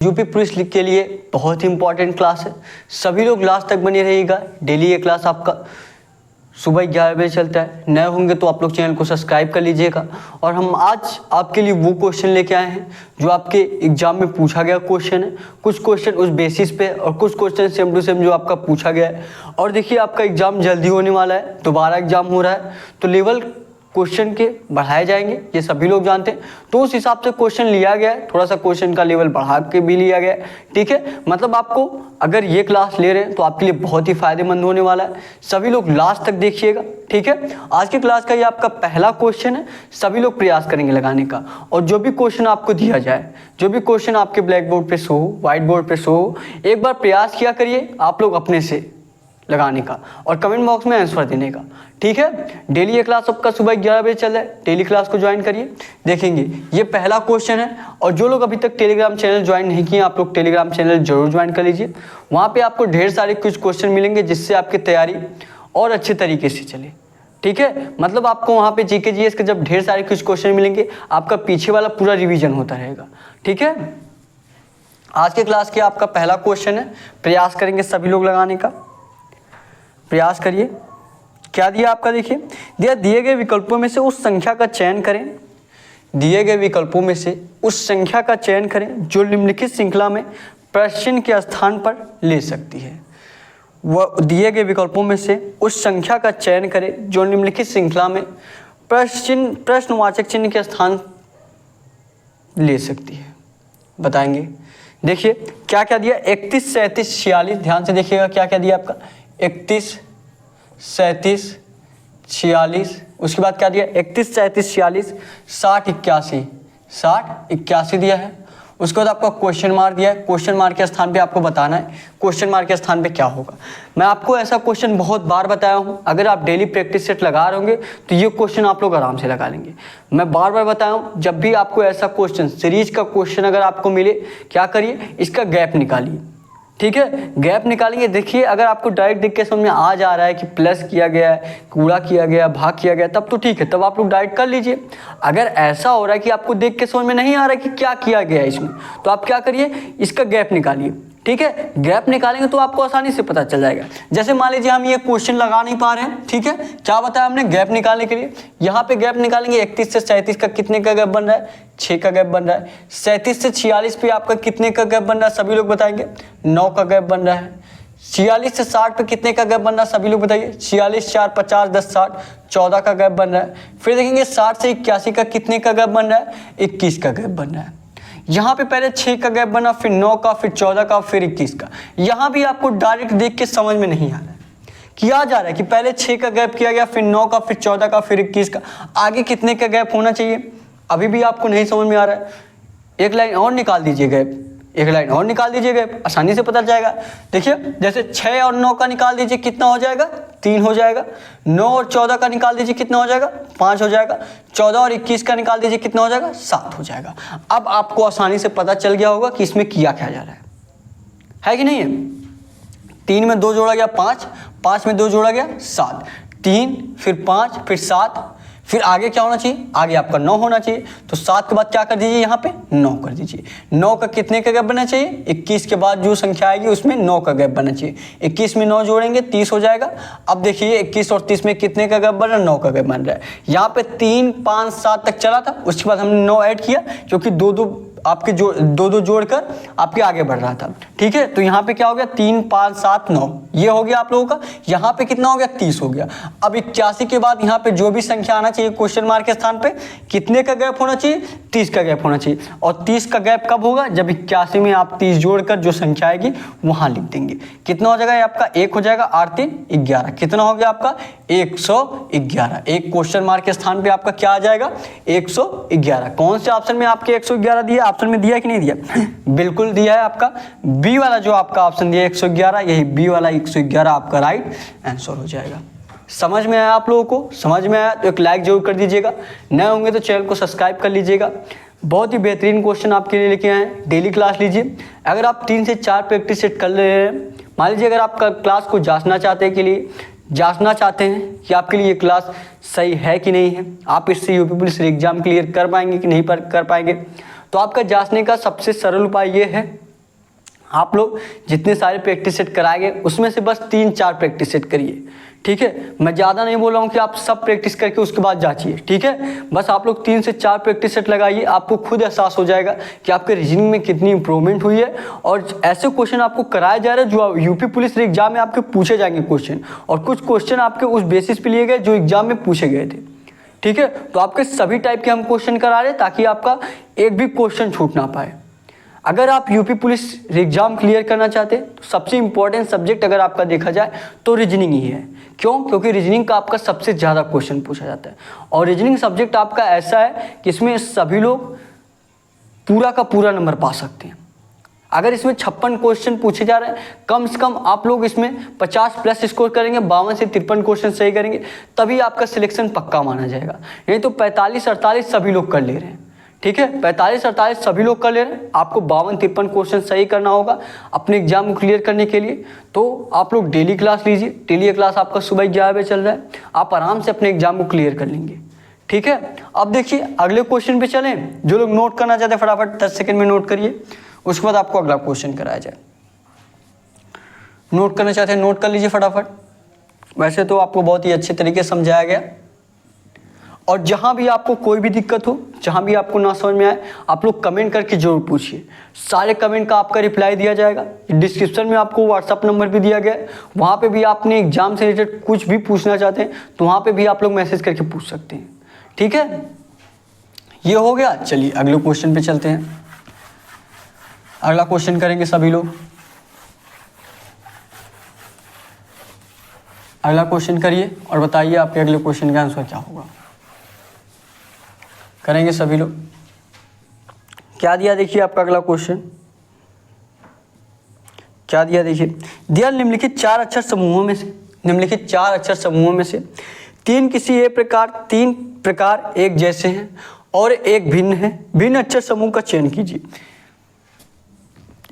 UP police league के लिए बहुत ही इंपॉर्टेंट क्लास है। सभी लोग लास्ट तक बने रहिएगा। डेली ये क्लास आपका सुबह 11 बजे चलता है। नए होंगे तो आप लोग चैनल को सब्सक्राइब कर लीजिएगा। और हम आज आपके लिए वो क्वेश्चन लेके आए हैं जो आपके एग्जाम में पूछा गया क्वेश्चन है। कुछ क्वेश्चन उस बेसिस पे और कुछ क्वेश्चन सेम टू सेम जो आपका पूछा गया है। और देखिए आपका एग्जाम जल्दी होने वाला है, दोबारा एग्जाम हो रहा है तो लेवल क्वेश्चन के बढ़ाए जाएंगे, ये सभी लोग जानते हैं। तो उस हिसाब से क्वेश्चन लिया गया है, थोड़ा सा क्वेश्चन का लेवल बढ़ा के भी लिया गया है। ठीक है, मतलब आपको अगर ये क्लास ले रहे हैं तो आपके लिए बहुत ही फायदेमंद होने वाला है। सभी लोग लास्ट तक देखिएगा। ठीक है, आज की क्लास का ये आपका पहला क्वेश्चन है। सभी लोग प्रयास करेंगे लगाने का। और जो भी क्वेश्चन आपको दिया जाए, जो भी क्वेश्चन आपके ब्लैक बोर्ड पे शो हो, व्हाइट बोर्ड पे शो हो, एक बार प्रयास किया करिए आप लोग अपने से लगाने का और कमेंट बॉक्स में आंसर देने का। ठीक है, डेली ये क्लास आपका सुबह 11 बजे चल रहा है। डेली क्लास को ज्वाइन करिए। देखेंगे ये पहला क्वेश्चन है। और जो लोग अभी तक टेलीग्राम चैनल ज्वाइन नहीं किए, आप लोग टेलीग्राम चैनल जरूर ज्वाइन कर लीजिए। वहाँ पे आपको ढेर सारे कुछ क्वेश्चन मिलेंगे जिससे आपकी तैयारी और अच्छे तरीके से चले। ठीक है, मतलब आपको वहाँ पे जीके जीएस के जब ढेर सारे कुछ क्वेश्चन मिलेंगे, आपका पीछे वाला पूरा रिविजन होता रहेगा। ठीक है, आज के क्लास के आपका पहला क्वेश्चन है। प्रयास करेंगे सभी लोग लगाने का। प्रयास करिए। क्या दिया आपका, देखिए दिए गए विकल्पों में से उस संख्या का चयन करें। दिए गए विकल्पों में से उस संख्या का चयन करें जो निम्नलिखित श्रृंखला में प्रश्न के स्थान पर ले सकती है। वह दिए गए विकल्पों में से उस संख्या का चयन करें जो निम्नलिखित श्रृंखला में प्रश्नवाचक चिन्ह के स्थान ले सकती है। बताएंगे। देखिए क्या क्या दिया, 31, 37, 46। ध्यान से देखिएगा क्या क्या दिया आपका, 31, 37, 46। उसके बाद क्या दिया, 31, 37, 46, 60, 81, 60, 81 दिया है। उसके बाद आपका क्वेश्चन मार्क दिया है। क्वेश्चन मार्क के स्थान पे आपको बताना है क्वेश्चन मार्क के स्थान पे क्या होगा। मैं आपको ऐसा क्वेश्चन बहुत बार बताया हूँ। अगर आप डेली प्रैक्टिस सेट लगा रहे होंगे तो ये क्वेश्चन आप लोग आराम से लगा लेंगे। मैं बार बार बताया हूँ, जब भी आपको ऐसा क्वेश्चन सीरीज का क्वेश्चन अगर आपको मिले, क्या करिए, इसका गैप निकालिए। ठीक है, गैप निकालेंगे। देखिए अगर आपको डायरेक्ट देख के समझ में आ जा रहा है कि प्लस किया गया है, गुणा किया गया, भाग किया गया, तब तो ठीक है, तब आप लोग डायरेक्ट कर लीजिए। अगर ऐसा हो रहा है कि आपको देख के समझ में नहीं आ रहा है कि क्या किया गया है इसमें, तो आप क्या करिए, इसका गैप निकालिए। ठीक है, गैप निकालेंगे तो आपको आसानी से पता चल जाएगा। जैसे मान लीजिए हम ये क्वेश्चन लगा नहीं पा रहे हैं। ठीक है, क्या बताया हमने गैप निकालने के लिए, यहाँ पे गैप निकालेंगे। 31 से 37 का कितने का गैप बन रहा है, 6 का गैप बन रहा है। 37 से 46 पे आपका कितने का गैप बन रहा है, सभी लोग बताएंगे, 9 का गैप बन रहा है। 46 से 60 पे कितने का गैप बन रहा है, सभी लोग बताइए, 46, 4, 50, 10, 60, 14 का गैप बन रहा है। फिर देखेंगे 60 से 81 का कितने का गैप बन रहा है, 21 का गैप बन रहा है। यहाँ पे पहले 6 का गैप बना, फिर 9 का, फिर 14 का, फिर 21 का। यहाँ भी आपको डायरेक्ट देख के समझ में नहीं आ रहा है, किया जा रहा है कि पहले 6 का गैप किया गया, फिर 9 का, फिर 14 का, फिर 21 का, आगे कितने का गैप होना चाहिए, अभी भी आपको नहीं समझ में आ रहा है। एक लाइन और निकाल दीजिए गैप, एक लाइन और निकाल दीजिए गैप, आसानी से पता चल जाएगा। देखिए जैसे 6 और 9 का निकाल दीजिए, कितना हो जाएगा, 3 हो जाएगा। 9 और 14 का निकाल दीजिए, कितना हो जाएगा, 5 हो जाएगा। 14 और 21 का निकाल दीजिए, कितना हो जाएगा, 7 हो जाएगा। अब आपको आसानी से पता चल गया होगा कि इसमें किया क्या जा रहा है कि नहीं है। 3 में 2 जोड़ा गया 5, 5 में 2 जोड़ा गया 7, 3 फिर 5 फिर 7, फिर आगे क्या होना चाहिए, आगे आपका 9 होना चाहिए। तो 7 के बाद क्या कर दीजिए, यहाँ पे 9 कर दीजिए। 9 का कितने का गैप बनना चाहिए, 21 के बाद जो संख्या आएगी उसमें 9 का गैप बनना चाहिए। 21 में 9 जोड़ेंगे 30 हो जाएगा। अब देखिए 21 और 30 में कितने का गैप बन रहा है, 9 का गैप बन रहा है। यहाँ पे 3, 5, 7 तक चला था, उसके बाद हमने 9 ऐड किया क्योंकि आपके दो जोड़कर आपके आगे बढ़ रहा था। ठीक है, तो यहाँ पे क्या हो गया, 3, 5, 7, 9, ये हो गया आप लोगों का। यहाँ पे कितना हो गया, 30 हो गया। अब 81 के बाद यहाँ पे जो भी संख्या आना चाहिए क्वेश्चन मार्क के स्थान पे, कितने का गैप होना चाहिए, 30 का गैप होना चाहिए। और 30 का गैप कब होगा, जब 81 में आप 30 जोड़कर जो संख्या आएगी वहां लिख देंगे। कितना हो जाएगा आपका, 1 हो जाएगा, 8, 3, 11। कितना हो गया आपका, 111। एक क्वेश्चन मार्क के स्थान पे आपका क्या आ जाएगा, 111। कौन से ऑप्शन में आपके 111 दिया, ऑप्शन में दिया कि नहीं दिया, बिल्कुल दिया है आपका बी वाला जो आपका ऑप्शन दिया 111, यही बी वाला 111 आपका राइट आंसर हो जाएगा। समझ में आया आप लोगों को, समझ में आया तो एक लाइक जरूर कर दीजिएगा। नए होंगे तो चैनल को सब्सक्राइब कर लीजिएगा। बहुत ही बेहतरीन क्वेश्चन आपके लिए लेके आए हैं। डेली क्लास लीजिए। अगर आप 3 से 4 प्रैक्टिस सेट कर ले रहे हैं, मान लीजिए अगर आप क्लास को जांचना चाहते हैं कि आपके लिए ये क्लास सही है कि नहीं है, आप इससे यूपी पुलिस एग्जाम क्लियर कर पाएंगे कि नहीं कर पाएंगे, तो आपका जांचने का सबसे सरल उपाय ये है आप लोग जितने सारे प्रैक्टिस सेट कराएंगे उसमें से बस 3-4 प्रैक्टिस सेट करिए, ठीक है। मैं ज़्यादा नहीं बोल रहा हूँ कि आप सब प्रैक्टिस करके उसके बाद जाचिए, ठीक है। बस आप लोग 3 से 4 प्रैक्टिस सेट लगाइए, आपको खुद एहसास हो जाएगा कि आपके रीजनिंग में कितनी इंप्रूवमेंट हुई है। और ऐसे क्वेश्चन आपको कराए जा रहे हैं जो यूपी पुलिस एग्जाम में आपके पूछे जाएंगे क्वेश्चन, और कुछ क्वेश्चन आपके उस बेसिस पे लिए गए जो एग्जाम में पूछे गए थे, ठीक है। तो आपके सभी टाइप के हम क्वेश्चन करा रहे हैं ताकि आपका एक भी क्वेश्चन छूट ना पाए। अगर आप यूपी पुलिस एग्जाम क्लियर करना चाहते हैं तो सबसे इंपॉर्टेंट सब्जेक्ट अगर आपका देखा जाए तो रीजनिंग ही है। क्यों? क्योंकि रीजनिंग का आपका सबसे ज़्यादा क्वेश्चन पूछा जाता है, और रीजनिंग सब्जेक्ट आपका ऐसा है कि इसमें सभी लोग पूरा का पूरा नंबर पा सकते हैं। अगर इसमें 56 क्वेश्चन पूछे जा रहे हैं, कम से कम आप लोग इसमें 50+ स्कोर करेंगे, 52 से 53 क्वेश्चन सही करेंगे, तभी आपका सिलेक्शन पक्का माना जाएगा। नहीं तो 45-48 सभी लोग कर ले रहे हैं, ठीक है। 45-48 सभी लोग कर ले रहे हैं, आपको 52-53 क्वेश्चन सही करना होगा अपने एग्जाम को क्लियर करने के लिए। तो आप लोग डेली क्लास लीजिए, डेली क्लास आपका सुबह 11 बजे चल रहा है, आप आराम से अपने एग्जाम को क्लियर कर लेंगे, ठीक है। अब देखिए अगले क्वेश्चन पे चलें। जो लोग नोट करना चाहते हैं फटाफट 10 सेकंड में नोट करिए, उसके बाद आपको अगला क्वेश्चन कराया जाए। नोट करना चाहते हैं नोट कर लीजिए फटाफट। वैसे तो आपको बहुत ही अच्छे तरीके से समझाया गया, और जहां भी आपको कोई भी दिक्कत हो, जहां भी आपको ना समझ में आए, आप लोग कमेंट करके जरूर पूछिए। सारे कमेंट का आपका रिप्लाई दिया जाएगा। डिस्क्रिप्शन में आपको व्हाट्सअप नंबर भी दिया गया है, वहां पे भी आपने एग्जाम से रिलेटेड कुछ भी पूछना चाहते हैं तो वहां पे भी आप लोग मैसेज करके पूछ सकते हैं, ठीक है। ये हो गया। चलिए अगले क्वेश्चन पे चलते हैं। अगला क्वेश्चन करेंगे सभी लोग। अगला क्वेश्चन करिए और बताइए आपके अगले क्वेश्चन का आंसर क्या होगा। करेंगे सभी लोग। क्या दिया देखिए आपका अगला क्वेश्चन क्या दिया देखिए। दिया निम्नलिखित 4 अक्षर समूहों में से, निम्नलिखित 4 अक्षर समूहों में से 3 किसी एक प्रकार 3 प्रकार एक जैसे हैं और एक भिन्न है। भिन्न अक्षर समूह का चयन कीजिए।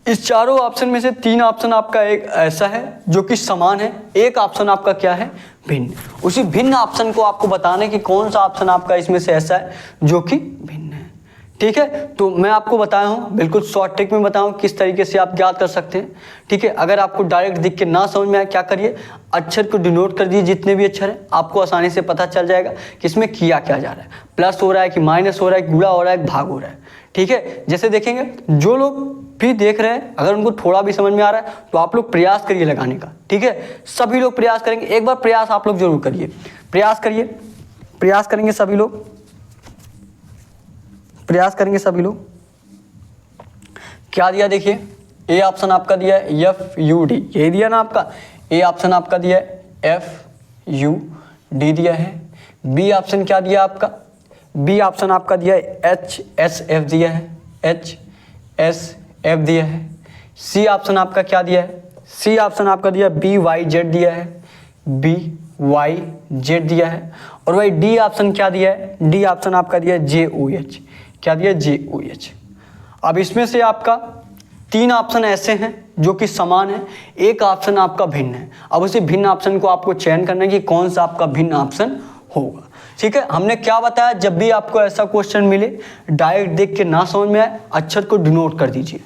इस चारों ऑप्शन में से 3 ऑप्शन आपका एक ऐसा है जो कि समान है, एक ऑप्शन आपका क्या है, भिन्न। उसी भिन्न ऑप्शन को आपको बताना है कि कौन सा ऑप्शन आपका इसमें से ऐसा है जो कि भिन्न है, ठीक है। तो मैं आपको बताया हूँ, बिल्कुल शॉर्ट ट्रिक में बताऊँ किस तरीके से आप ज्ञात कर सकते हैं, ठीक है। अगर आपको डायरेक्ट दिख के ना समझ में आए, क्या करिए, अक्षर को डिनोट कर दीजिए, जितने भी अक्षर हैं आपको आसानी से पता चल जाएगा कि इसमें किया क्या जा रहा है, प्लस हो रहा है कि माइनस हो रहा है, गुणा हो रहा है, भाग हो रहा है, ठीक है। जैसे देखेंगे जो लोग भी देख रहे हैं, अगर उनको थोड़ा भी समझ में आ रहा है तो आप लोग प्रयास करिए लगाने का, ठीक है। सभी लोग प्रयास करेंगे, एक बार प्रयास आप लोग जरूर करिए, प्रयास करिए, प्रयास करेंगे सभी लोग, प्रयास करेंगे सभी लोग। क्या दिया देखिए, ए ऑप्शन आपका दिया है FUD, यही दिया ना आपका, ए ऑप्शन आपका दिया है FUD दिया है। बी ऑप्शन क्या दिया आपका, बी ऑप्शन आपका दिया है HSF दिया है, HSF दिया है। सी ऑप्शन आपका क्या दिया है, सी ऑप्शन आपका दिया BYZ दिया है, BYZ दिया है। और भाई डी ऑप्शन क्या दिया है, डी ऑप्शन आपका दिया है JOH, क्या दिया JOH। अब इसमें से आपका 3 ऑप्शन ऐसे हैं जो कि समान है, एक ऑप्शन आपका भिन्न है। अब उसी भिन्न ऑप्शन को आपको चयन करना है कि कौन सा आपका भिन्न ऑप्शन होगा, ठीक है। हमने क्या बताया, जब भी आपको ऐसा क्वेश्चन मिले डायरेक्ट देख के ना समझ में आए, अक्षर को डिनोट कर दीजिए,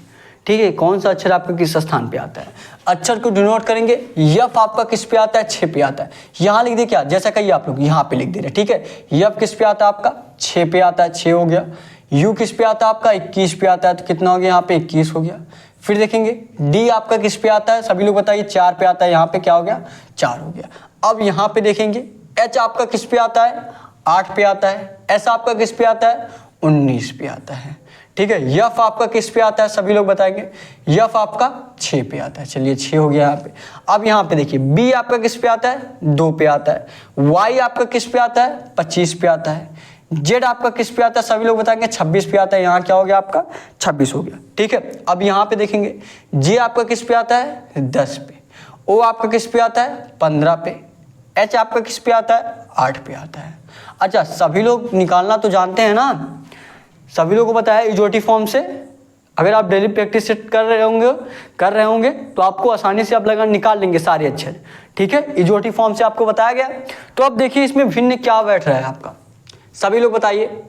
ठीक है। कौन सा अक्षर आपका किस स्थान पे आता है, अक्षर को डिनोट करेंगे। यफ आपका किस पे आता है, 6 पे आता है। यहाँ लिख दे क्या, जैसा कहिए आप लोग यहाँ पे लिख दे रहे, ठीक है। यफ किस पे आता है आपका, 6 पे आता है, 6 हो गया। यू किस पे आता है आपका, 21 पे आता है, तो कितना हो गया यहाँ पे 21 हो गया। फिर देखेंगे डी आपका किस पे आता है, सभी लोग बताइए, 4 पे आता है, यहाँ पे क्या हो गया, 4 हो गया। अब यहाँ पे देखेंगे एच आपका किस पे आता है, 8 पे आता है। एस आपका किस पे आता है, 19 पे आता है, ठीक है। यफ आपका किस पे आता है, सभी लोग बताएंगे, यफ आपका 6 पे आता है। चलिए 6 हो गया यहाँ पे। अब यहाँ पे देखिए बी आपका किस पे आता है, 2 पे आता है। वाई आपका किस पे आता है, 25 पे आता है। जेड आपका किस पे आता है, सभी लोग बताएंगे 26 पे आता है। यहाँ क्या हो गया आपका, 26 हो गया, ठीक है। अब यहाँ पे देखेंगे जे आपका किस पे आता है, 10 पे। ओ आपका किस पे आता है, 15 पे। एच आपका किस पे आता है, 8 पे आता है। अच्छा, सभी लोग निकालना तो जानते हैं ना, सभी लोगों को बताया इजोटी फॉर्म से। अगर आप डेली प्रैक्टिस कर रहे होंगे तो आपको आसानी से आप लगा निकाल लेंगे सारे अक्षर, ठीक है। इजोटी फॉर्म से आपको बताया गया। तो अब देखिए इसमें भिन्न क्या बैठ रहा है आपका, सभी लोग बताइए।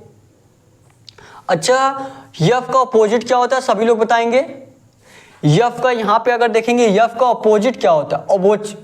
अच्छा, यफ का अपोजिट क्या होता है, सभी लोग बताएंगे। यफ का यहाँ पे अगर देखेंगे यफ का अपोजिट क्या होता है,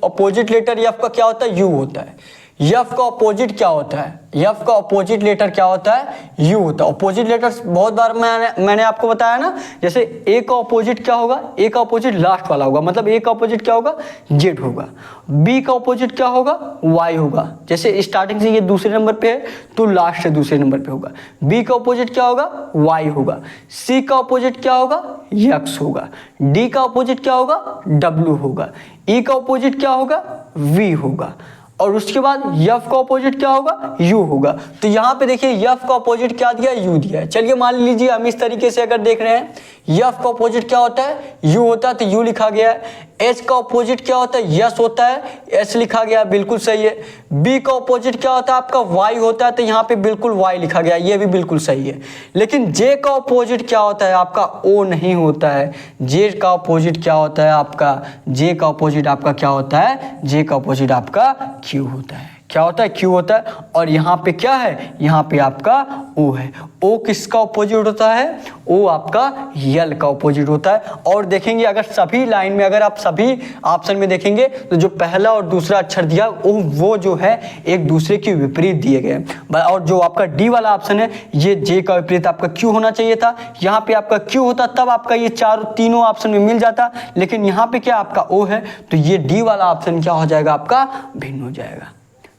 अपोजिट लेटर यफ का क्या होता है, यू होता है। यफ का अपोजिट क्या होता है, यफ का अपोजिट लेटर क्या होता है, यू होता है। अपोजिट लेटर बहुत बार मैंने आपको बताया ना, जैसे ए का अपोजिट क्या होगा, ए का अपोजिट लास्ट वाला होगा, मतलब ए का अपोजिट क्या होगा, जेड होगा। बी का अपोजिट क्या होगा, वाई होगा। जैसे स्टार्टिंग से ये दूसरे नंबर पे है तो लास्ट से दूसरे नंबर पे होगा। बी का अपोजिट क्या होगा, वाई होगा। सी का अपोजिट क्या होगा, एक्स होगा। डी का अपोजिट क्या होगा, डब्ल्यू होगा। ई का अपोजिट क्या होगा, वी होगा। और उसके बाद यफ का अपोजिट क्या होगा, यू होगा। तो यहाँ पे देखिए यफ का अपोजिट क्या दिया है, यू दिया है। चलिए मान लीजिए हम इस तरीके से अगर देख रहे हैं, यफ का अपोजिट क्या होता है, यू होता है, तो यू लिखा गया है। एच का अपोजिट क्या होता है, यस होता है, एस लिखा गया है, बिल्कुल सही है। बी का अपोजिट क्या होता है आपका, वाई होता है, तो यहाँ पे बिल्कुल वाई लिखा गया है, ये भी बिल्कुल सही है। लेकिन जे का अपोजिट क्या होता है आपका, ओ नहीं होता है। जे का अपोजिट क्या होता है आपका, जे का अपोजिट आपका क्या होता है, जे का अपोजिट आपका क्यू होता है। क्या होता है, क्यू होता है। और यहाँ पे क्या है, यहाँ पे आपका ओ है। ओ किसका अपोजिट होता है, ओ आपका यल का अपोजिट होता है। और देखेंगे अगर सभी लाइन में, अगर आप सभी ऑप्शन में देखेंगे तो जो पहला और दूसरा अक्षर दिया वो जो है एक दूसरे के विपरीत दिए गए। और जो आपका डी वाला ऑप्शन है, ये जे का विपरीत आपका क्यू होना चाहिए था। यहाँ पे आपका क्यू होता तब आपका ये तीनों ऑप्शन में मिल जाता, लेकिन यहाँ पे क्या आपका ओ है, तो ये डी वाला ऑप्शन क्या हो जाएगा आपका, भिन्न हो जाएगा।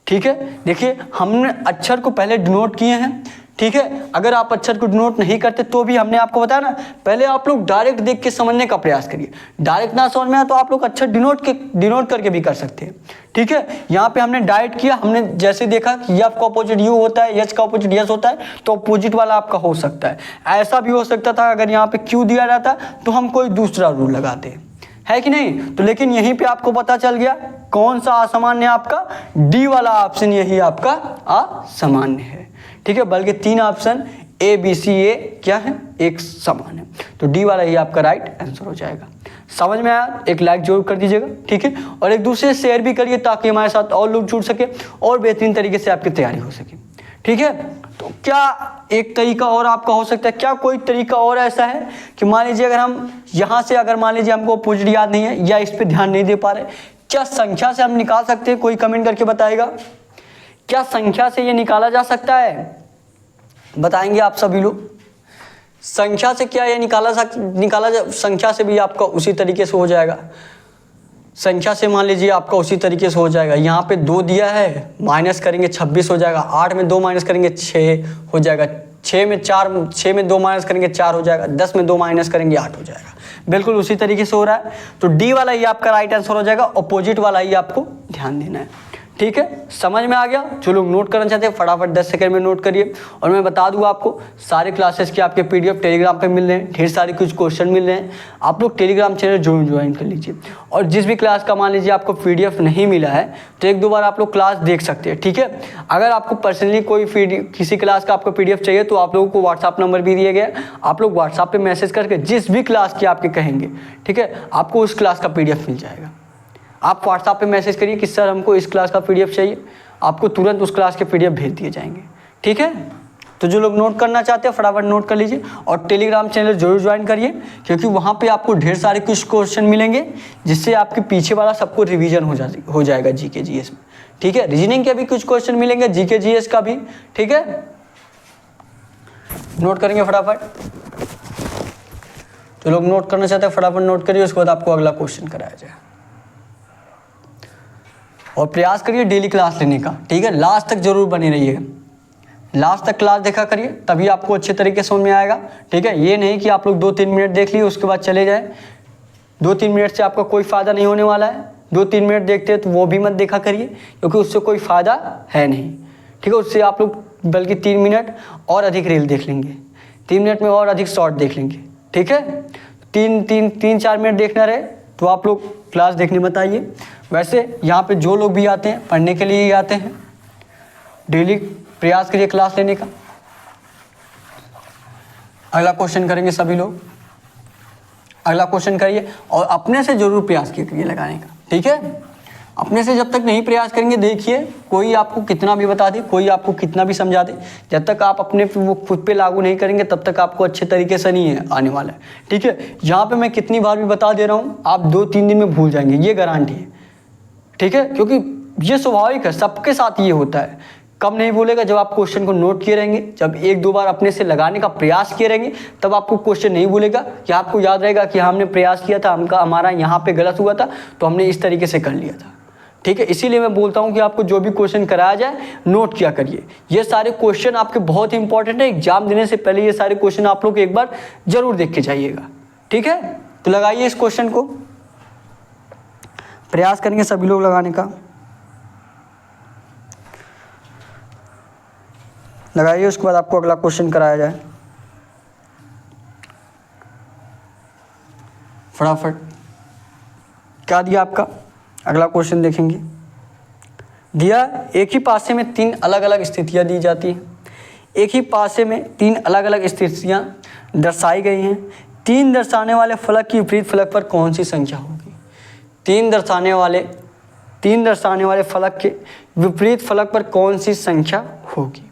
ठीक है, देखिए हमने अक्षर को पहले डिनोट किए हैं। ठीक है, अगर आप अक्षर को डिनोट नहीं करते तो भी हमने आपको बताया ना, पहले आप लोग डायरेक्ट देख के समझने का प्रयास करिए। डायरेक्ट ना समझ में आए तो आप लोग अक्षर डिनोट करके भी कर सकते हैं। ठीक है, यहाँ पे हमने डायरेक्ट किया, हमने जैसे देखा कि यफ का अपोजिट यू होता है, एच का अपोजिट यस होता है, तो अपोजिट वाला आपका हो सकता है। ऐसा भी हो सकता था अगर यहाँ पे क्यू दिया रहता तो हम कोई दूसरा रूल लगाते, है कि नहीं। तो लेकिन यहीं पे आपको पता चल गया कौन सा असामान्य आपका, डी वाला ऑप्शन यही आपका असामान्य है। ठीक है, बल्कि तीन ऑप्शन ए बी सी ए क्या है, एक समान है, तो डी वाला ही आपका राइट आंसर हो जाएगा। समझ में आया, एक लाइक जरूर कर दीजिएगा। ठीक है, और एक दूसरे से शेयर भी करिए ताकि हमारे साथ और लोग जुड़ सके और बेहतरीन तरीके से आपकी तैयारी हो सके। ठीक है, तो क्या एक तरीका और आपका हो सकता है, क्या कोई तरीका और ऐसा है कि मान लीजिए अगर हम यहाँ से, अगर मान लीजिए हमको अपोजिट याद नहीं है या इस पर ध्यान नहीं दे पा रहे, क्या संख्या से हम निकाल सकते हैं, कोई कमेंट करके बताएगा, क्या संख्या से ये निकाला जा सकता है, बताएंगे आप सभी लोग। संख्या से क्या ये संख्या से भी आपका उसी तरीके से हो जाएगा। संख्या से मान लीजिए आपका उसी तरीके से हो जाएगा। यहाँ पे 2 दिया है, माइनस करेंगे 26 हो जाएगा। 8 में 2 माइनस करेंगे 6 हो जाएगा। 6 में 2 माइनस करेंगे 4 हो जाएगा। 10 में 2 माइनस करेंगे 8 हो जाएगा। बिल्कुल उसी तरीके से हो रहा है, तो डी वाला ही आपका राइट आंसर हो जाएगा, अपोजिट वाला ही आपको ध्यान देना है। ठीक है, समझ में आ गया। जो लोग नोट करना चाहते हैं फटाफट 10 सेकंड में नोट करिए। और मैं बता दूं आपको, सारे क्लासेस के आपके पीडीएफ टेलीग्राम पे मिल रहे हैं, ढेर सारे कुछ क्वेश्चन मिल रहे हैं। आप लोग टेलीग्राम चैनल जरूर ज्वाइन कर लीजिए। और जिस भी क्लास का मान लीजिए आपको पीडीएफ नहीं मिला है तो 1-2 बार आप लोग क्लास देख सकते हैं। ठीक है, अगर आपको पर्सनली कोई किसी क्लास का आपको पीडीएफ चाहिए तो आप लोगों को व्हाट्सअप नंबर भी दिया गया, आप लोग व्हाट्सअप पर मैसेज करके जिस भी क्लास की आपके कहेंगे, ठीक है, आपको उस क्लास का पीडीएफ मिल जाएगा। आप व्हाट्सएप पे मैसेज करिए कि सर हमको इस क्लास का पीडीएफ चाहिए, आपको तुरंत उस क्लास के पीडीएफ भेज दिए जाएंगे। ठीक है, तो जो लोग नोट करना चाहते हैं फटाफट नोट कर लीजिए और टेलीग्राम चैनल जरूर ज्वाइन करिए, क्योंकि वहाँ पे आपको ढेर सारे कुछ क्वेश्चन मिलेंगे जिससे आपके पीछे वाला सबको रिवीजन हो जाएगा जीके जीएस में। ठीक है, रीजनिंग के भी कुछ क्वेश्चन मिलेंगे, जीके जीएस का भी। ठीक है, नोट करेंगे फटाफट। जो लोग नोट करना चाहते हैं फटाफट नोट करिए, उसके बाद आपको अगला क्वेश्चन कराया जाए। और प्रयास करिए डेली क्लास लेने का। ठीक है, लास्ट तक जरूर बने रहिएगा, लास्ट तक क्लास देखा करिए, तभी आपको अच्छे तरीके से समझ में आएगा। ठीक है, ये नहीं कि आप लोग 2-3 मिनट देख लिए उसके बाद चले जाए। 2-3 मिनट से आपका कोई फ़ायदा नहीं होने वाला है। 2-3 मिनट देखते हैं तो वो भी मत देखा करिए, क्योंकि उससे कोई फ़ायदा है नहीं। ठीक है, उससे आप लोग बल्कि 3 मिनट और अधिक रील देख लेंगे, 3 मिनट में और अधिक शॉर्ट देख लेंगे। ठीक है, 3-4 मिनट देखना रहे तो आप लोग क्लास देखने मत आइए। वैसे यहाँ पे जो लोग भी आते हैं पढ़ने के लिए ही आते हैं, डेली प्रयास करिए क्लास लेने का। अगला क्वेश्चन करेंगे सभी लोग, अगला क्वेश्चन करिए और अपने से जरूर प्रयास करिए लगाने का। ठीक है, अपने से जब तक नहीं प्रयास करेंगे, देखिए कोई आपको कितना भी बता दे, कोई आपको कितना भी समझा दे, जब तक आप अपने वो खुद पे लागू नहीं करेंगे तब तक आपको अच्छे तरीके से नहीं है आने वाला है। ठीक है, यहाँ पे मैं कितनी बार भी बता दे रहा हूँ, आप 2-3 दिन में भूल जाएंगे, ये गारंटी है। ठीक है, क्योंकि ये स्वाभाविक है, सबके साथ ये होता है। कब नहीं भूलेगा? जब आप क्वेश्चन को नोट किए रहेंगे, जब 1-2 बार अपने से लगाने का प्रयास किए रहेंगे, तब आपको क्वेश्चन नहीं भूलेगा, कि आपको याद रहेगा कि हमने प्रयास किया था, हमारा यहाँ पे गलत हुआ था, तो हमने इस तरीके से कर लिया था। ठीक है, इसीलिए मैं बोलता हूँ कि आपको जो भी क्वेश्चन कराया जाए नोट किया करिए। ये सारे क्वेश्चन आपके बहुत ही इंपॉर्टेंट है, एग्जाम देने से पहले ये सारे क्वेश्चन आप लोग एक बार जरूर देख के जाइएगा। ठीक है, तो लगाइए इस क्वेश्चन को, प्रयास करेंगे सभी लोग लगाने का। लगाइए, उसके बाद आपको अगला क्वेश्चन कराया जाए। फटाफट क्या दिया आपका, अगला क्वेश्चन देखेंगे। दिया, एक ही पासे में 3 अलग अलग स्थितियां दी जाती हैं। एक ही पासे में 3 अलग अलग स्थितियां दर्शाई गई हैं। 3 दर्शाने वाले फलक की विपरीत फलक पर कौन सी संख्या होगी? 3 दर्शाने वाले फलक के विपरीत फलक पर कौन सी संख्या होगी?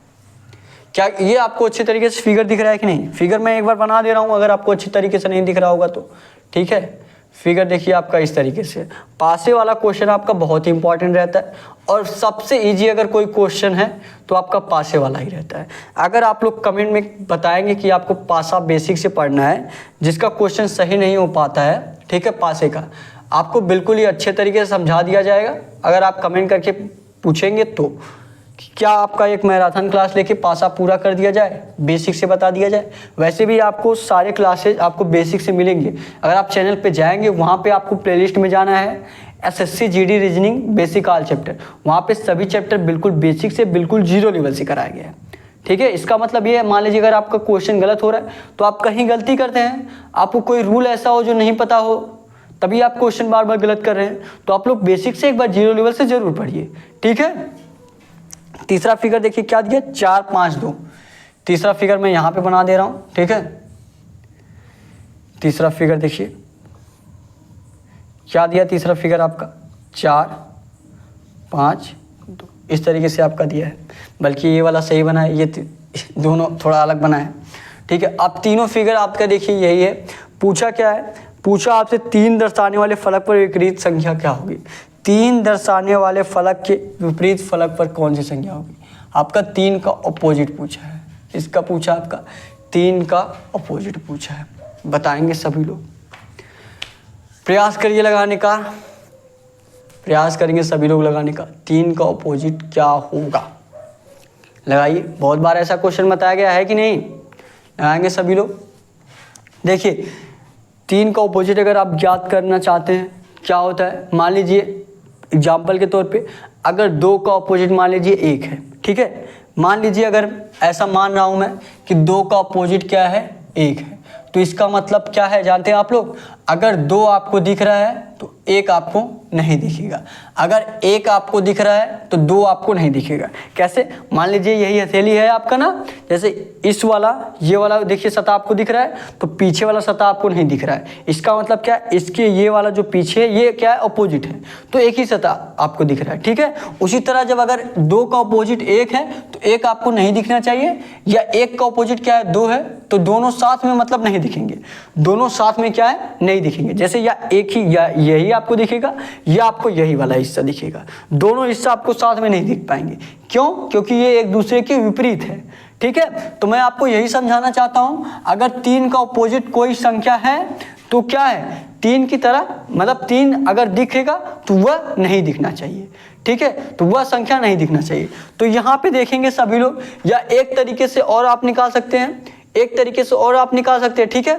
क्या ये आपको अच्छे तरीके से फिगर दिख रहा है कि नहीं? फिगर मैं एक बार बना दे रहा हूँ, अगर आपको अच्छी तरीके से नहीं दिख रहा होगा तो। ठीक है, फिगर देखिए आपका इस तरीके से। पासे वाला क्वेश्चन आपका बहुत ही इंपॉर्टेंट रहता है, और सबसे इजी अगर कोई क्वेश्चन है तो आपका पासे वाला ही रहता है। अगर आप लोग कमेंट में बताएंगे कि आपको पासा बेसिक से पढ़ना है, जिसका क्वेश्चन सही नहीं हो पाता है, ठीक है, पासे का आपको बिल्कुल ही अच्छे तरीके से समझा दिया जाएगा। अगर आप कमेंट करके पूछेंगे तो क्या आपका एक मैराथन क्लास लेके पासा पूरा कर दिया जाए, बेसिक से बता दिया जाए? वैसे भी आपको सारे क्लासेज आपको बेसिक से मिलेंगे। अगर आप चैनल पे जाएंगे, वहाँ पे आपको प्लेलिस्ट में जाना है, SSC GD reasoning basic all chapter, वहाँ पे सभी चैप्टर बिल्कुल बेसिक से बिल्कुल 0 लेवल से कराया गया है। ठीक है, इसका मतलब ये है, मान लीजिए अगर आपका क्वेश्चन गलत हो रहा है तो आप कहीं गलती करते हैं, आपको कोई रूल ऐसा हो जो नहीं पता हो, तभी आप क्वेश्चन बार बार गलत कर रहे हैं, तो आप लोग बेसिक से एक बार 0 लेवल से जरूर पढ़िए। ठीक है, तीसरा फिगर देखिए क्या दिया, 4, 5, 2। तीसरा फिगर मैं यहाँ पे बना दे रहा हूँ। ठीक है, तीसरा फिगर देखिए क्या दिया, तीसरा फिगर आपका 4, 5, 2 इस तरीके से आपका दिया है, बल्कि ये वाला सही बना है, ये दोनों थोड़ा अलग बना है। ठीक है, अब तीनों फिगर आपका देखिए यही है। पूछा क्या है, पूछा आपसे 3 दर्शाने वाले फलक पर विपरीत संख्या क्या होगी? 3 दर्शाने वाले फलक के विपरीत फलक पर कौन सी संख्या होगी? आपका 3 का अपोजिट पूछा है, इसका पूछा आपका 3 का अपोजिट पूछा है, बताएंगे सभी लोग। प्रयास करिए लगाने का, प्रयास करेंगे सभी लोग लगाने का। 3 का अपोजिट क्या होगा? लगाइए, बहुत बार ऐसा क्वेश्चन बताया गया है कि नहीं? लगाएंगे सभी लोग। देखिए 3 का अपोजिट अगर आप ज्ञात करना चाहते हैं, क्या होता है, मान लीजिए एग्जाम्पल के तौर पे, अगर 2 का अपोजिट मान लीजिए 1 है। ठीक है, मान लीजिए अगर ऐसा मान रहा हूं मैं कि 2 का अपोजिट क्या है, 1 है, तो इसका मतलब क्या है जानते हैं आप लोग? अगर 2 आपको दिख रहा है तो 1 आपको नहीं दिखेगा, अगर 1 आपको दिख रहा है तो 2 आपको नहीं दिखेगा। कैसे? मान लीजिए यही हथेली है आपका ना, जैसे इस वाला, ये वाला देखिए सतह आपको दिख रहा है, तो पीछे वाला सतह आपको नहीं दिख रहा है। इसका मतलब क्या है, इसके ये वाला जो पीछे है ये क्या है, अपोजिट है, तो एक ही सतह आपको दिख रहा है। ठीक है, उसी तरह जब अगर 2 का अपोजिट 1 है तो 1 आपको नहीं दिखना चाहिए, या 1 का अपोजिट क्या है, 2 है, तो दोनों साथ में मतलब नहीं दिखेंगे, दोनों साथ में क्या है, नहीं दिखेंगे। जैसे या एक ही, या यही आपको दिखेगा, या आपको यही वाला हिस्सा दिखेगा, दोनों हिस्सा आपको साथ में नहीं दिख पाएंगे। क्यों? क्योंकि ये एक दूसरे के विपरीत है। ठीक है, तो मैं आपको यही समझाना चाहता हूं, अगर 3 का अपोजिट कोई संख्या है तो क्या है, 3 की तरह, मतलब 3 अगर दिखेगा तो वह नहीं दिखना चाहिए। ठीक है, तो वह संख्या नहीं दिखना चाहिए। तो यहाँ पे देखेंगे सभी लोग, या एक तरीके से और आप निकाल सकते हैं, एक तरीके से और आप निकाल सकते हैं। ठीक है,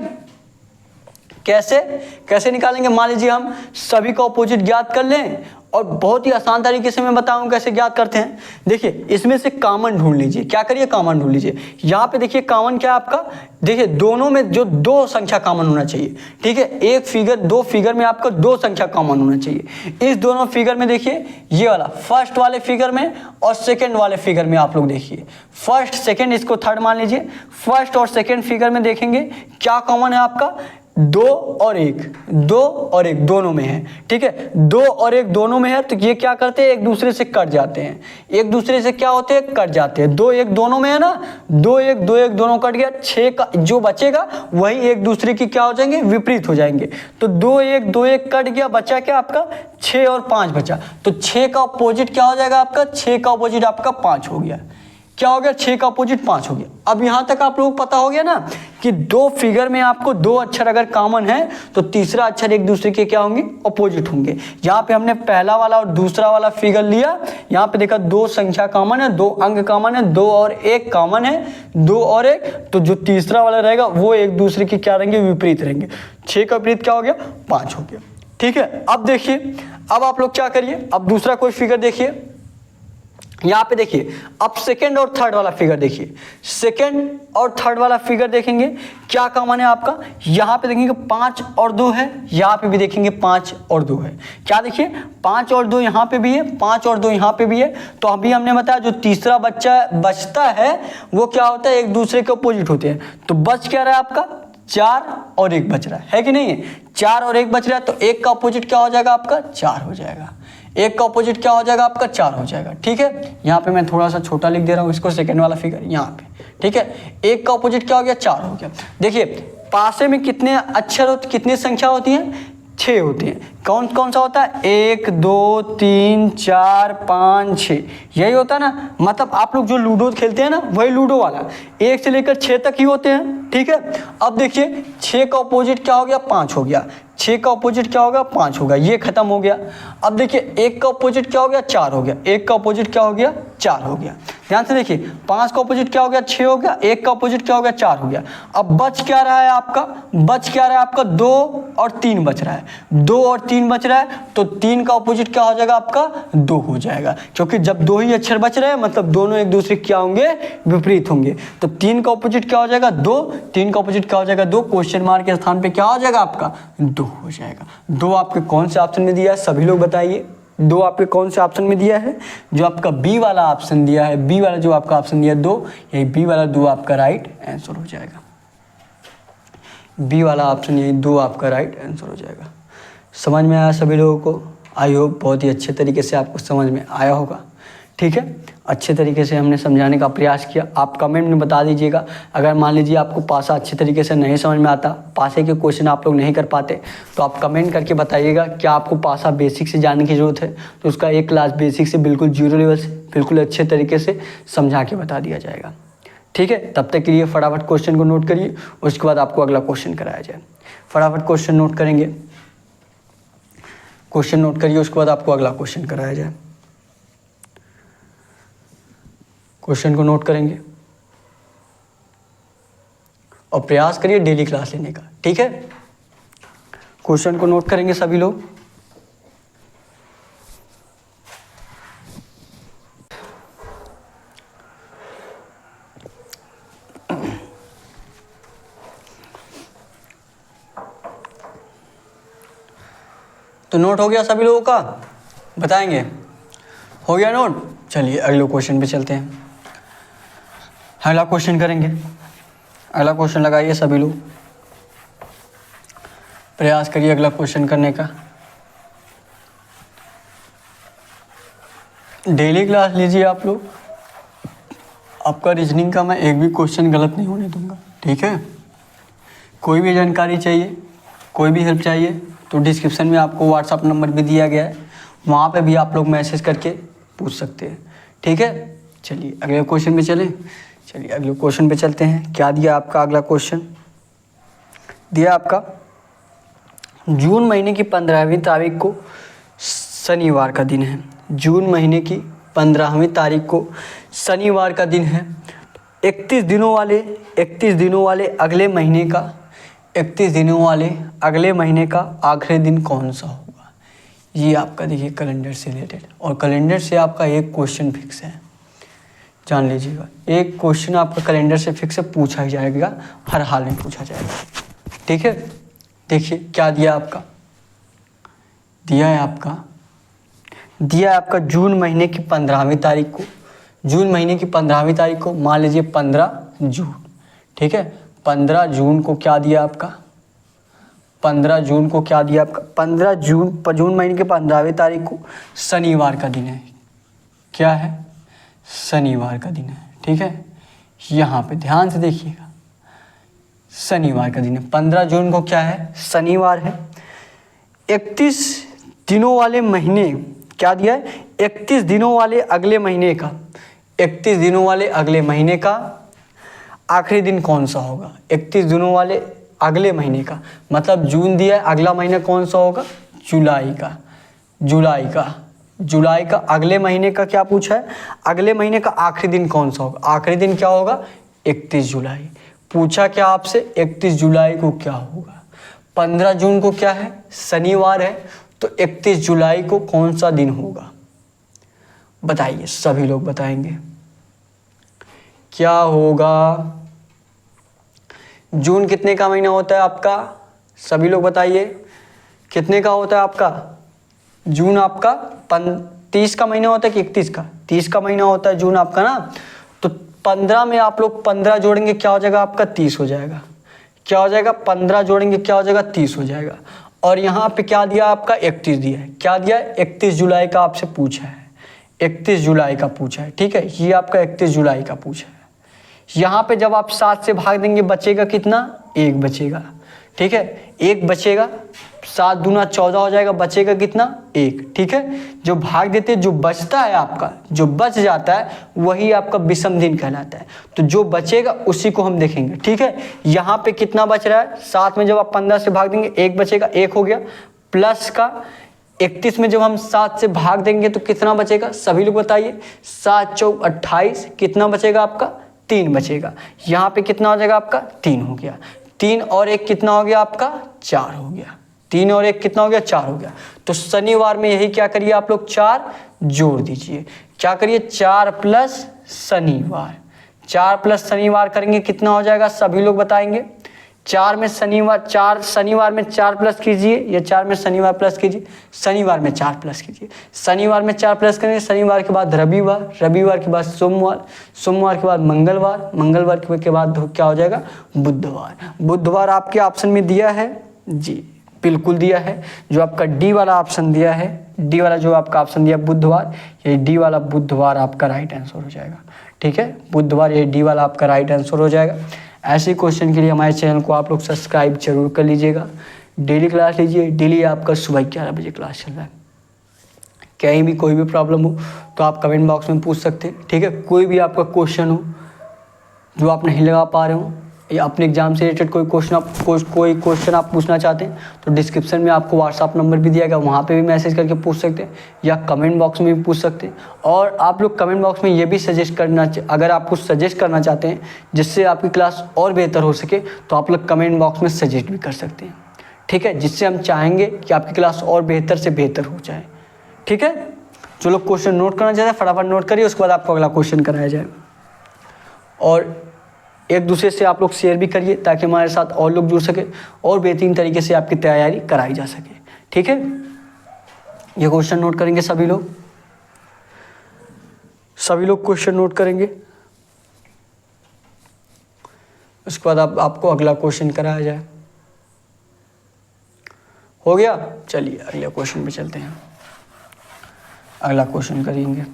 कैसे निकालेंगे? मान लीजिए हम सभी का अपोजिट ज्ञात कर लें, और बहुत ही आसान तरीके से मैं बताऊं कैसे ज्ञात करते हैं। देखिए इसमें से कॉमन ढूंढ लीजिए। क्या करिए? कॉमन ढूंढ लीजिए। यहाँ पे देखिए कॉमन क्या है आपका, देखिए दोनों में जो 2 संख्या कॉमन होना चाहिए। ठीक है, एक फिगर, 2 फिगर में आपका 2 संख्या कॉमन होना चाहिए। इस दोनों फिगर में देखिए, ये वाला फर्स्ट वाले फिगर में और सेकेंड वाले फिगर में आप लोग देखिए, फर्स्ट सेकेंड, इसको थर्ड मान लीजिए, फर्स्ट और सेकेंड फिगर में देखेंगे क्या कॉमन है आपका, 2 और 1, 2 और 1 दोनों में है, ठीक है, 2 और 1 दोनों में है, तो ये क्या करते हैं, एक दूसरे से कट जाते हैं, एक दूसरे से क्या होते हैं, कट जाते हैं। 2 1 दोनों में है ना, 2 1 2 1 दोनों कट गया, 6 का जो बचेगा वही एक दूसरे की क्या हो जाएंगे, विपरीत हो जाएंगे। तो 2 1 2 1 कट गया, बचा क्या आपका 6 और 5 बचा, तो 6 का अपोजिट क्या हो जाएगा आपका, 6 का अपोजिट आपका 5 हो गया। क्या हो गया, 6 का अपोजिट 5 हो गया। अब यहां तक आप लोगों को पता हो गया ना कि दो फिगर में आपको दो अक्षर अगर कॉमन है तो तीसरा अक्षर एक दूसरे के क्या होंगे, अपोजिट होंगे। यहाँ पे हमने पहला वाला और दूसरा वाला फिगर लिया, यहाँ पे देखा दो संख्या कॉमन है, 2 अंक कॉमन है, 2 और 1 कॉमन है, 2 और 1, तो जो तीसरा वाला रहेगा वो एक दूसरे के क्या रहेंगे, विपरीत रहेंगे। 6 का विपरीत क्या हो गया, 5 हो गया। ठीक है, अब देखिए, अब आप लोग क्या करिए, अब दूसरा कोई फिगर देखिए, यहां पे देखिए, अब सेकंड और थर्ड वाला फिगर देखिए, सेकंड और थर्ड वाला फिगर देखेंगे क्या कॉमन है आपका, यहां पे देखेंगे 5 और 2 है, यहां पे भी देखेंगे 5 और 2 है। क्या देखिए, 5 और 2 यहां पे भी है, 5 और 2 यहां पे भी है। तो अभी हमने बताया जो तीसरा बचता है वो क्या होता है, एक दूसरे के अपोजिट होते हैं। तो बच क्या रहा है आपका, 4 और 1 बच रहा है कि नहीं है, 4 और 1 बच रहा है, तो 1 का अपोजिट क्या हो जाएगा आपका, 4 हो जाएगा। 1 का अपोजिट क्या हो जाएगा आपका, 4 हो जाएगा। ठीक है, यहाँ पे मैं थोड़ा सा छोटा लिख दे रहा हूँ इसको, सेकंड वाला फिगर यहाँ पे। ठीक है, 1 का अपोजिट क्या हो गया, 4 हो गया। देखिए पासे में कितने अक्षर होते, कितनी संख्या होती है, 6 होती हैं। कौन कौन सा होता है, 1 2 3 4 5 6, यही होता है ना। मतलब आप लोग जो लूडो खेलते हैं ना, वही लूडो वाला 1 से लेकर 6 तक ही होते हैं। ठीक है, अब देखिए 6 का अपोजिट क्या हो गया, 5 हो गया। 6 का अपोजिट क्या होगा, 5 होगा, ये खत्म हो गया। अब देखिए 1 का अपोजिट क्या हो गया, 4 हो गया। 1 का अपोजिट क्या हो गया, 4 हो गया। ध्यान से देखिए, 5 का अपोजिट क्या हो गया, 6 हो गया। 1 का अपोजिट क्या हो गया, 4 हो गया। अब बच क्या रहा है आपका, बच क्या रहा है आपका, 2 और 3 बच रहा है। 2 और 3 बच रहा है, तो 3 का अपोजिट क्या हो जाएगा आपका, 2 हो जाएगा। क्योंकि जब 2 ही अक्षर बच रहे हैं मतलब दोनों एक दूसरे क्या होंगे, विपरीत होंगे। तो 3 का अपोजिट क्या हो जाएगा, 2। 3 का अपोजिट क्या हो जाएगा, 2। क्वेश्चन मार्क के स्थान पे क्या हो जाएगा आपका, 2 हो जाएगा। 2 आपके कौन से ऑप्शन में दिया है, सभी लोग बताइए। 2 आपके कौन से ऑप्शन में दिया है, जो आपका बी वाला ऑप्शन दिया है, बी वाला जो आपका ऑप्शन दिया है 2, यही बी वाला 2 आपका राइट आंसर हो जाएगा। बी वाला ऑप्शन यही 2 आपका राइट आंसर हो जाएगा। समझ में आया सभी लोगों को, आई होप बहुत ही अच्छे तरीके से आपको समझ में आया होगा। ठीक है, अच्छे तरीके से हमने समझाने का प्रयास किया। आप कमेंट में बता दीजिएगा, अगर मान लीजिए आपको पासा अच्छे तरीके से नहीं समझ में आता, पासे के क्वेश्चन आप लोग नहीं कर पाते, तो आप कमेंट करके बताइएगा क्या आपको पासा बेसिक से जानने की ज़रूरत है, तो उसका एक क्लास बेसिक से बिल्कुल 0 लेवल से बिल्कुल अच्छे तरीके से समझा के बता दिया जाएगा। ठीक है, तब तक के लिए फटाफट क्वेश्चन को नोट करिए, उसके बाद आपको अगला क्वेश्चन कराया जाए। फटाफट क्वेश्चन नोट करेंगे, क्वेश्चन नोट करिए, उसके बाद आपको अगला क्वेश्चन कराया जाए। क्वेश्चन को नोट करेंगे और प्रयास करिए डेली क्लास लेने का। ठीक है, क्वेश्चन को नोट करेंगे सभी लोग। तो नोट हो गया सभी लोगों का, बताएंगे, हो गया नोट। चलिए अगले क्वेश्चन पे चलते हैं, अगला क्वेश्चन करेंगे। अगला क्वेश्चन लगाइए सभी लोग, प्रयास करिए अगला क्वेश्चन करने का। डेली क्लास लीजिए आप लोग, आपका रीजनिंग का मैं एक भी क्वेश्चन गलत नहीं होने दूंगा। ठीक है, कोई भी जानकारी चाहिए, कोई भी हेल्प चाहिए तो डिस्क्रिप्शन में आपको व्हाट्सअप नंबर भी दिया गया है, वहाँ पे भी आप लोग मैसेज करके पूछ सकते हैं। ठीक है, चलिए अगले क्वेश्चन पे चलें। चलिए अगले क्वेश्चन पे चलते हैं। क्या दिया आपका, अगला क्वेश्चन दिया आपका जून महीने की 15वीं तारीख को शनिवार का दिन है। जून महीने की 15वीं तारीख को शनिवार का दिन है। 31 दिनों वाले अगले महीने का 31 दिनों वाले अगले महीने का आखिरी दिन कौन सा होगा। ये आपका देखिए कैलेंडर से रिलेटेड, और कैलेंडर से आपका एक क्वेश्चन फिक्स है, जान लीजिएगा। एक क्वेश्चन आपका कैलेंडर से फिक्स है, पूछा ही जाएगा, हर हाल में पूछा जाएगा। ठीक है, देखिए क्या दिया आपका, दिया है आपका जून महीने की 15वीं तारीख को, जून महीने की 15वीं तारीख को, मान लीजिए 15 जून। ठीक है, 15 जून को क्या दिया आपका, 15 जून को क्या दिया आपका, 15 जून महीने के 15वीं तारीख को शनिवार का दिन है। क्या है, शनिवार का दिन है। ठीक है, यहाँ पे ध्यान से देखिएगा, शनिवार का दिन है। 15 जून को क्या है, शनिवार है। 31 दिनों वाले महीने क्या दिया है, 31 दिनों वाले अगले महीने का, 31 दिनों वाले अगले महीने का आखिरी दिन कौन सा होगा। 31 दिनों वाले अगले महीने का मतलब जून दिया है, अगला महीना कौन सा होगा, जुलाई का। जुलाई का अगले महीने का क्या पूछा है, अगले महीने का आखिरी दिन कौन सा होगा। आखिरी दिन क्या होगा, 31 जुलाई। पूछा क्या आपसे, 31 जुलाई को क्या होगा। 15 जून को क्या है, शनिवार है, तो 31 जुलाई को कौन सा दिन होगा, बताइए। सभी लोग बताएंगे क्या होगा। जून कितने का महीना होता है आपका, सभी लोग बताइए, कितने का होता है आपका जून। आपका 30 का महीना होता है कि 31 का, 30 का महीना होता है जून आपका ना। तो 15 में आप लोग 15 जोड़ेंगे क्या हो जाएगा आपका, 30 हो जाएगा। क्या हो जाएगा, 15 जोड़ेंगे क्या हो जाएगा, 30 हो जाएगा। और यहाँ पे क्या दिया आपका, 31 दिया है। क्या दिया है, 31 जुलाई का आपसे पूछा है, 31 जुलाई का पूछा है। ठीक है, ये आपका 31 जुलाई का पूछा है। यहाँ पे जब आप 7 से भाग देंगे बचेगा कितना, 1 बचेगा। ठीक है, 1 बचेगा, 7 दूना 14 हो जाएगा, बचेगा कितना, 1। ठीक है, जो भाग देते जो बचता है आपका, जो बच जाता है वही आपका विषम दिन कहलाता है। तो जो बचेगा उसी को हम देखेंगे। ठीक है, यहाँ पे कितना बच रहा है, 7 में जब आप 15 से भाग देंगे 1 बचेगा, 1 हो गया। प्लस का 31 में जब हम 7 से भाग देंगे तो कितना बचेगा, सभी लोग बताइए। 7 चौक 28, कितना बचेगा आपका, 3 बचेगा। यहाँ पे कितना हो जाएगा आपका, 3 हो गया। 3 और 1 कितना हो गया आपका, 4 हो गया। 3 और 1 कितना हो गया, 4 हो गया। तो शनिवार में यही क्या करिए आप लोग, 4 जोड़ दीजिए। क्या करिए, 4 प्लस शनिवार, 4 प्लस शनिवार करेंगे कितना हो जाएगा, सभी लोग बताएंगे। 4 में शनिवार, 4 शनिवार में 4 प्लस कीजिए, या 4 में शनिवार प्लस कीजिए, शनिवार में 4 प्लस कीजिए। शनिवार में 4 प्लस करेंगे, शनिवार के बाद रविवार, रविवार के बाद सोमवार, सोमवार के बाद मंगलवार, मंगलवार के बाद क्या हो जाएगा, बुधवार। बुधवार आपके ऑप्शन में दिया है जी, बिल्कुल दिया है। जो आपका डी वाला ऑप्शन दिया है, डी वाला जो आपका ऑप्शन दिया बुधवार, ये डी वाला बुधवार आपका राइट आंसर हो जाएगा। ठीक है, बुधवार, ये डी वाला आपका राइट आंसर हो जाएगा। ऐसे क्वेश्चन के लिए हमारे चैनल को आप लोग सब्सक्राइब जरूर कर लीजिएगा। डेली क्लास लीजिए, डेली आपका सुबह 11 बजे क्लास चल रहा है। कहीं भी कोई भी प्रॉब्लम हो तो आप कमेंट बॉक्स में पूछ सकते हैं। ठीक है, कोई भी आपका क्वेश्चन हो जो आप नहीं लगा पा रहे हो, या अपने एग्जाम से रिलेटेड कोई क्वेश्चन आप पूछना चाहते हैं तो डिस्क्रिप्शन में आपको व्हाट्सअप नंबर भी दिया गया, वहाँ पे भी मैसेज करके पूछ सकते हैं, या कमेंट बॉक्स में भी पूछ सकते हैं। और आप लोग कमेंट बॉक्स में ये भी सजेस्ट करना, अगर आप कुछ सजेस्ट करना चाहते हैं जिससे आपकी क्लास और बेहतर हो सके तो आप लोग कमेंट बॉक्स में सजेस्ट भी कर सकते हैं। ठीक है, जिससे हम चाहेंगे कि आपकी क्लास और बेहतर से बेहतर हो जाए। ठीक है, जो लोग क्वेश्चन नोट करना चाहते हैं फटाफट नोट करिए, उसके बाद आपको अगला क्वेश्चन कराया जाए। और एक दूसरे से आप लोग शेयर भी करिए ताकि हमारे साथ और लोग जुड़ सके और बेहतरीन तरीके से आपकी तैयारी कराई जा सके। ठीक है, ये क्वेश्चन नोट करेंगे सभी लोग, सभी लोग क्वेश्चन नोट करेंगे। उसके बाद आपको अगला क्वेश्चन कराया जाए। हो गया, चलिए अगले क्वेश्चन पे चलते हैं। अगला क्वेश्चन करेंगे,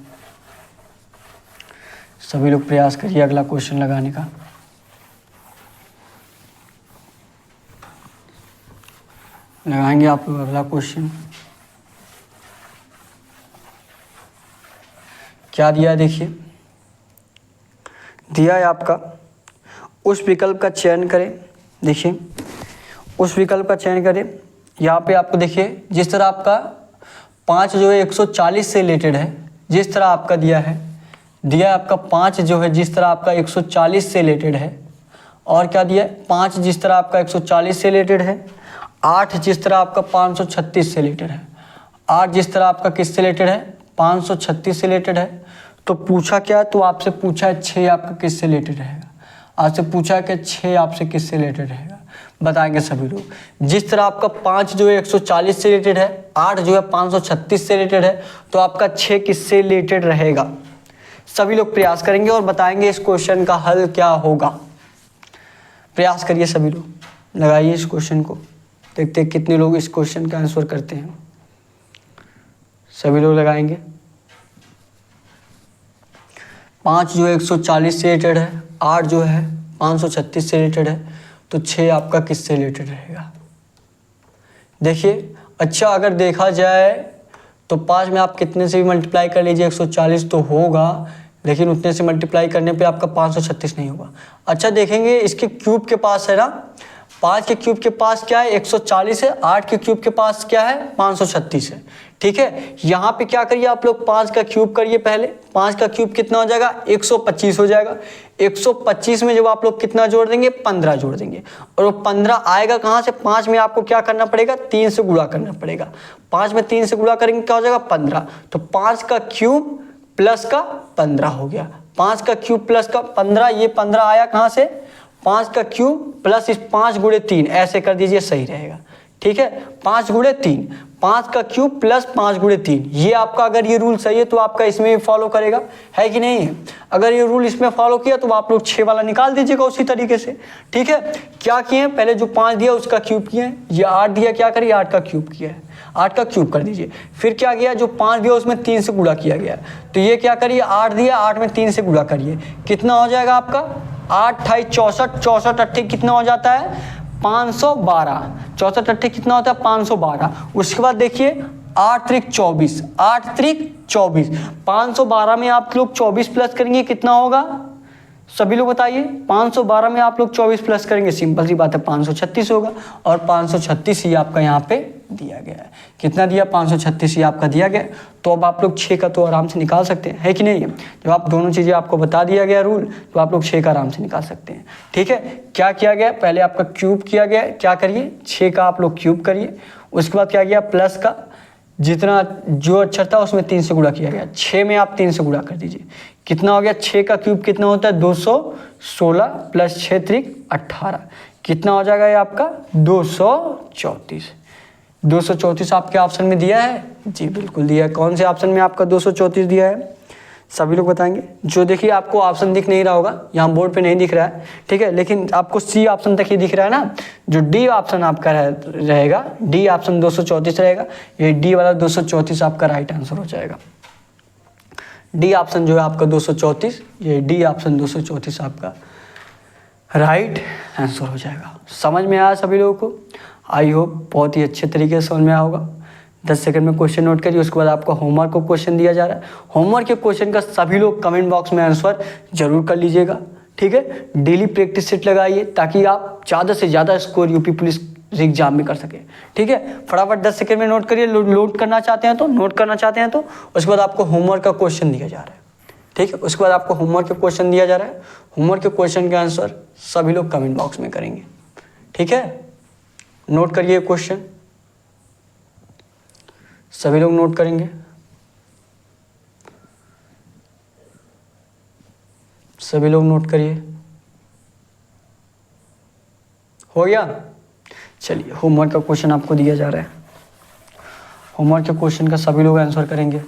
सभी लोग प्रयास करिए अगला क्वेश्चन लगाने का। लगाएंगे आप लोग अगला क्वेश्चन। क्या दिया है देखिए, दिया है आपका उस विकल्प का चयन करें। देखिए उस विकल्प का चयन करें, यहाँ पे आपको देखिए जिस तरह आपका 5 जो है 140 से रिलेटेड है, जिस तरह आपका दिया है आपका 5 जो है जिस तरह आपका 140 से रिलेटेड है, और क्या दिया है 5 जिस तरह आपका 140 से रिलेटेड है, 8 जिस तरह आपका 536 से रिलेटेड है, 8 जिस तरह आपका किससे रिलेटेड है 536 से रिलेटेड है। तो पूछा क्या, तो आपसे पूछा है 6 आपका किससे रिलेटेड रहेगा, आपसे पूछा है कि 6 आपसे किससे रिलेटेड रहेगा, बताएंगे सभी लोग। जिस तरह आपका 5 जो है 140 से रिलेटेड है, 8 जो है 536 से रिलेटेड है, तो आपका 6 किससे रिलेटेड रहेगा। सभी लोग प्रयास करेंगे और बताएंगे इस क्वेश्चन का हल क्या होगा। प्रयास करिए सभी लोग, लगाइए इस क्वेश्चन को। देखते हैं कितने लोग इस क्वेश्चन का आंसर करते हैं। सभी लोग लगाएंगे। 5 जो है 140 से रिलेटेड है, 8 जो है 536 से रिलेटेड है, तो 6 आपका किससे रिलेटेड रहेगा? देखिए अच्छा, अगर देखा जाए तो 5 में आप कितने से भी मल्टीप्लाई कर लीजिए 140 तो होगा, लेकिन उतने से मल्टीप्लाई करने पे आपका 536 नहीं होगा। अच्छा देखेंगे इसके क्यूब के पास है ना, 5 के क्यूब के पास क्या है 140 है, 8 के क्यूब के पास क्या है 536 है। ठीक है, यहाँ पे क्या करिए आप लोग 5 का क्यूब करिए पहले। 5 का क्यूब कितना हो जाएगा 125 हो जाएगा। 125 में जब आप लोग कितना जोड़ देंगे 15 जोड़ देंगे, और वो 15 आएगा कहाँ से? 5 में आपको क्या करना पड़ेगा 3 से गुणा करना पड़ेगा। 5 में 3 से गुणा करेंगे क्या हो जाएगा 15। तो 5 का क्यूब प्लस का 15 हो गया। 5 का क्यूब प्लस का 15, ये 15 आया कहाँ से? 5 का क्यूब प्लस इस 5 गुणे 3 ऐसे कर दीजिए, सही रहेगा। ठीक है, 5 गुणे 3, 5 का क्यूब प्लस 5 गुणे 3, ये आपका अगर ये रूल सही है तो आपका इसमें भी फॉलो करेगा, है कि नहीं है? अगर ये रूल इसमें फॉलो किया तो आप लोग 6 वाला निकाल दीजिएगा उसी तरीके से। ठीक है, क्या किए पहले जो 5 दिया उसका क्यूब किए, ये 8 दिया क्या करिए 8 का क्यूब किया है, 8 का क्यूब कर दीजिए। फिर क्या किया जो 5 दिया उसमें 3 से गुणा किया गया, तो ये क्या करिए 8 दिया 8 में 3 से गुणा करिए, कितना हो जाएगा आपका 8 × 64, 64 अट्ठे कितना हो जाता है 512, 64 अट्ठे कितना होता है 512। उसके बाद देखिए 8 × 24, 8 × 24, 512 में आप लोग 24 प्लस करेंगे कितना होगा? सभी लोग बताइए, 512 में आप लोग 24 प्लस करेंगे, सिंपल सी बात है 536 होगा, और 536 ही आपका यहाँ पे दिया गया है। कितना दिया 536 ही आपका दिया गया। तो अब आप लोग 6 का तो आराम से निकाल सकते हैं, है कि नहीं? जब आप दोनों चीज़ें आपको बता दिया गया रूल, तो आप लोग 6 का आराम से निकाल सकते हैं। ठीक है, क्या किया गया पहले आपका क्यूब किया गया, क्या करिए 6 का आप लोग क्यूब करिए। उसके बाद क्या किया प्लस का जितना जो अक्षर था उसमें 3 से गुणा किया गया, 6 में आप 3 से गुणा कर दीजिए, कितना हो गया 6 का क्यूब कितना होता है 216 प्लस 6 × 3 = 18, कितना हो जाएगा ये आपका 234। 234 आपके ऑप्शन में दिया है? जी बिल्कुल दिया है। कौन से ऑप्शन में आपका 234 दिया है? सभी लोग बताएंगे। जो देखिए आपको ऑप्शन दिख नहीं रहा होगा, यहाँ बोर्ड पे नहीं दिख रहा है, ठीक है, लेकिन आपको सी ऑप्शन तक ही दिख रहा है ना। जो डी ऑप्शन आपका रहेगा, डी ऑप्शन 234 रहेगा, ये डी वाला 234 आपका राइट आंसर हो जाएगा। डी ऑप्शन जो है आपका 234, ये डी ऑप्शन 234 आपका राइट आंसर हो जाएगा। समझ में आया सभी लोगों को? आई होप बहुत ही अच्छे तरीके से समझ में आया होगा। 10 सेकंड में क्वेश्चन नोट करिए, उसके बाद आपका होमवर्क को क्वेश्चन दिया जा रहा है। होमवर्क के क्वेश्चन का सभी लोग कमेंट बॉक्स में आंसर जरूर कर लीजिएगा, ठीक है। डेली प्रैक्टिस सेट लगाइए ताकि आप ज़्यादा से ज़्यादा स्कोर यूपी पुलिस एग्जाम में कर सकें, ठीक है। फटाफट 10 सेकंड में नोट करिए, नोट करना चाहते हैं तो नोट करना चाहते हैं तो उसके बाद आपको होमवर्क का क्वेश्चन दिया जा रहा है, ठीक है। उसके बाद आपको होमवर्क के क्वेश्चन दिया जा रहा है। होमवर्क के क्वेश्चन के आंसर सभी लोग कमेंट बॉक्स में करेंगे, ठीक है। नोट करिए क्वेश्चन, सभी लोग नोट करेंगे। सभी लोग नोट करिए। हो गया? चलिए होमवर्क का क्वेश्चन आपको दिया जा रहा है। होमवर्क के क्वेश्चन का सभी लोग आंसर करेंगे।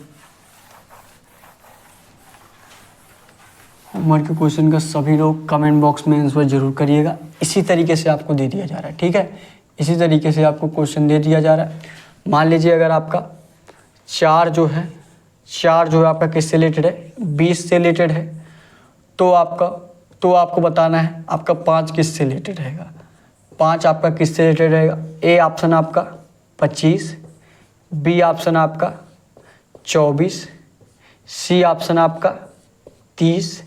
होमवर्क के क्वेश्चन का सभी लोग कमेंट बॉक्स में आंसर जरूर करिएगा। इसी तरीके से आपको दे दिया जा रहा है, ठीक है। इसी तरीके से आपको क्वेश्चन दे दिया जा रहा है। मान लीजिए अगर आपका 4 जो है आपका किससे रिलेटेड है, 20 से रिलेटेड है, तो आपको बताना है आपका 5 किससे रिलेटेड रहेगा। 5 आपका किससे रिलेटेड रहेगा? ए ऑप्शन आपका 25, बी ऑप्शन आपका 24, सी ऑप्शन आपका 30,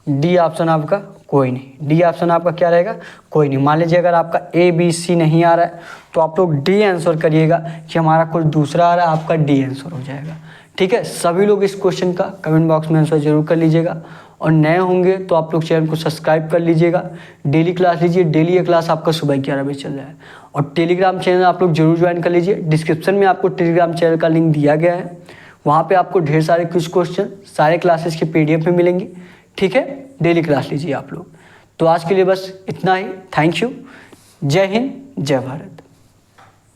डी ऑप्शन आपका कोई नहीं। डी ऑप्शन आपका क्या रहेगा? कोई नहीं। मान लीजिए अगर आपका ए बी सी नहीं आ रहा है तो आप लोग डी आंसर करिएगा कि हमारा कुछ दूसरा आ रहा है, आपका डी आंसर हो जाएगा, ठीक है। सभी लोग इस क्वेश्चन का कमेंट बॉक्स में आंसर जरूर कर लीजिएगा, और नए होंगे तो आप लोग चैनल को सब्सक्राइब कर लीजिएगा। डेली क्लास लीजिए, डेली ये क्लास आपका सुबह 11 बजे चल रहा है, और टेलीग्राम चैनल आप लोग जरूर ज्वाइन कर लीजिए। डिस्क्रिप्शन में आपको टेलीग्राम चैनल का लिंक दिया गया है, वहाँ पे आपको ढेर सारे कुछ क्वेश्चन सारे क्लासेस के PDF में मिलेंगे, ठीक है। डेली क्लास लीजिए आप लोग। तो आज के लिए बस इतना ही। Thank you. जय हिंद, जय भारत।